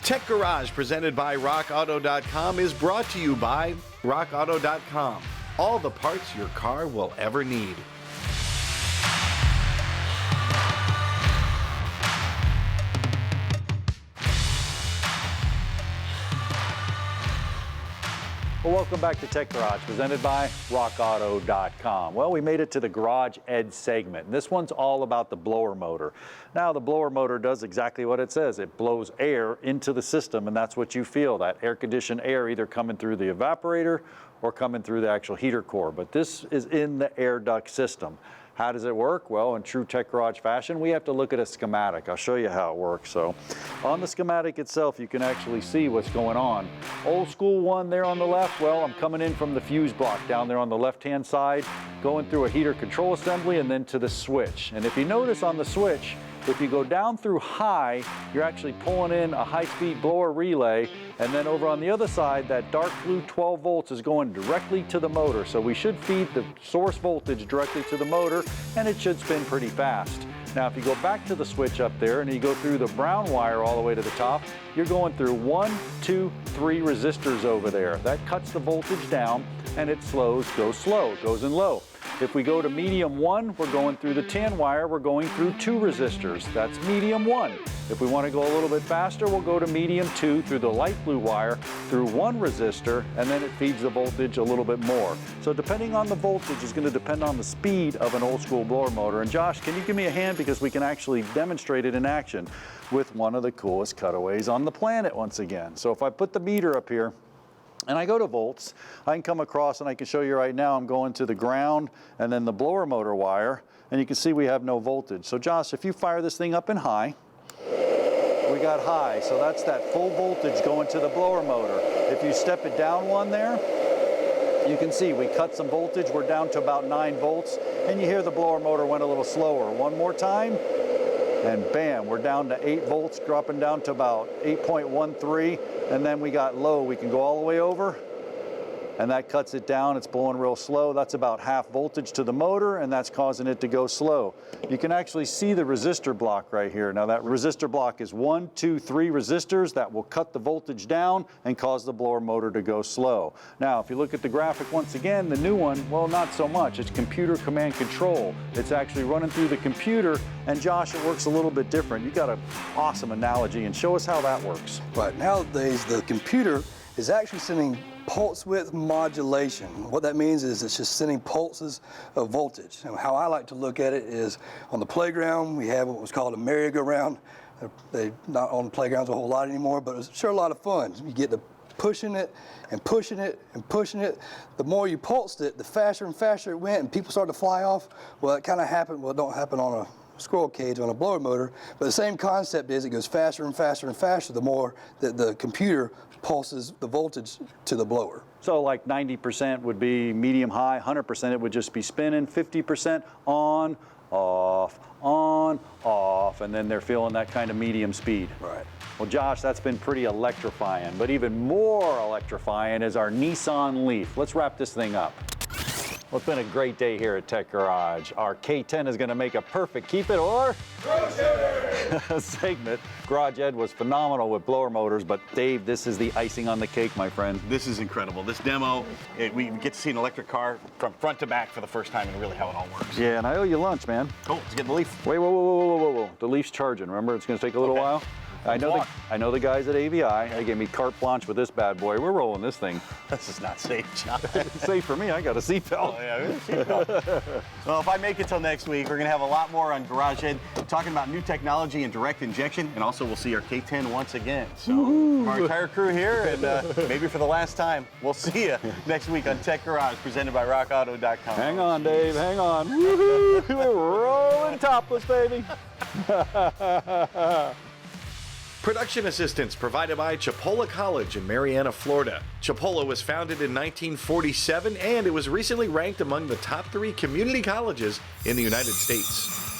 Tech Garage, presented by RockAuto.com, is brought to you by RockAuto.com. All the parts your car will ever need. Well, welcome back to Tech Garage, presented by RockAuto.com. Well, we made it to the Garage Ed segment. And this one's all about the blower motor. Now, the blower motor does exactly what it says. It blows air into the system, and that's what you feel, that air-conditioned air either coming through the evaporator or coming through the actual heater core. But this is in the air duct system. How does it work? Well, in true Tech Garage fashion, we have to look at a schematic. I'll show you how it works. So on the schematic itself, you can actually see what's going on. Old school one there on the left, well, I'm coming in from the fuse block down there on the left-hand side, going through a heater control assembly and then to the switch. And if you notice on the switch, if you go down through high, you're actually pulling in a high-speed blower relay, and then over on the other side, that dark blue 12 volts is going directly to the motor. So we should feed the source voltage directly to the motor, and it should spin pretty fast. Now, if you go back to the switch up there and you go through the brown wire all the way to the top, you're going through 1, 2, 3 resistors over there. That cuts the voltage down, and it goes slow, goes in low. If we go to medium 1, we're going through the tan wire, we're going through 2 resistors. That's medium 1. If we want to go a little bit faster, we'll go to medium 2 through the light blue wire through 1 resistor, and then it feeds the voltage a little bit more. So depending on the voltage is going to depend on the speed of an old school blower motor. And Josh, can you give me a hand, because we can actually demonstrate it in action with one of the coolest cutaways on the planet once again. So if I put the meter up here, and I go to volts, I can come across and I can show you right now I'm going to the ground and then the blower motor wire, and you can see we have no voltage. So Josh, if you fire this thing up in high, we got high, so that's that full voltage going to the blower motor. If you step it down one there, you can see we cut some voltage, we're down to about 9 volts, and you hear the blower motor went a little slower. One more time, and bam, we're down to 8 volts, dropping down to about 8.13, and then we got low. We can go all the way over, and that cuts it down. It's blowing real slow. That's about half voltage to the motor, and that's causing it to go slow. You can actually see the resistor block right here. Now that resistor block is 1, 2, 3 resistors that will cut the voltage down and cause the blower motor to go slow. Now, if you look at the graphic once again, the new one, well, not so much. It's computer command control. It's actually running through the computer, and Josh, it works a little bit different. You got an awesome analogy, and show us how that works. Right, nowadays the computer is actually sending pulse width modulation. What that means is it's just sending pulses of voltage. And how I like to look at it is on the playground, we have what was called a merry-go-round. They're not on the playgrounds a whole lot anymore, but it's sure a lot of fun. You get to pushing it and pushing it and pushing it. The more you pulsed it, the faster and faster it went, and people started to fly off. Well, it kind of happened, well, it don't happen on a squirrel cage on a blower motor, but the same concept is it goes faster and faster and faster the more that the computer pulses the voltage to the blower. So like 90% would be medium high, 100% it would just be spinning, 50% on, off, and then they're feeling that kind of medium speed. Right. Well, Josh, that's been pretty electrifying, but even more electrifying is our Nissan Leaf. Let's wrap this thing up. Well, it's been a great day here at Tech Garage. Our K10 is going to make a perfect keep it or segment. Garage Ed was phenomenal with blower motors, but Dave, this is the icing on the cake, my friend. This is incredible. This demo, we get to see an electric car from front to back for the first time and really how it all works. Yeah, and I owe you lunch, man. Oh, let's get the Leaf. Wait, whoa. The Leaf's charging. Remember, it's going to take a little while. I know the guys at AVI. They gave me carte blanche with this bad boy. We're rolling this thing. This is not safe, John. It's safe for me. I got a seatbelt. Oh, yeah, seatbelt. Well, if I make it till next week, we're going to have a lot more on Garage Ed, talking about new technology and direct injection, and also we'll see our K10 once again. So from our entire crew here, and maybe for the last time, we'll see you next week on Tech Garage, presented by RockAuto.com. Hang on, Dave. Hang on. Woohoo! We're rolling topless, baby. Production assistance provided by Chipola College in Marianna, Florida. Chipola was founded in 1947, and it was recently ranked among the top 3 community colleges in the United States.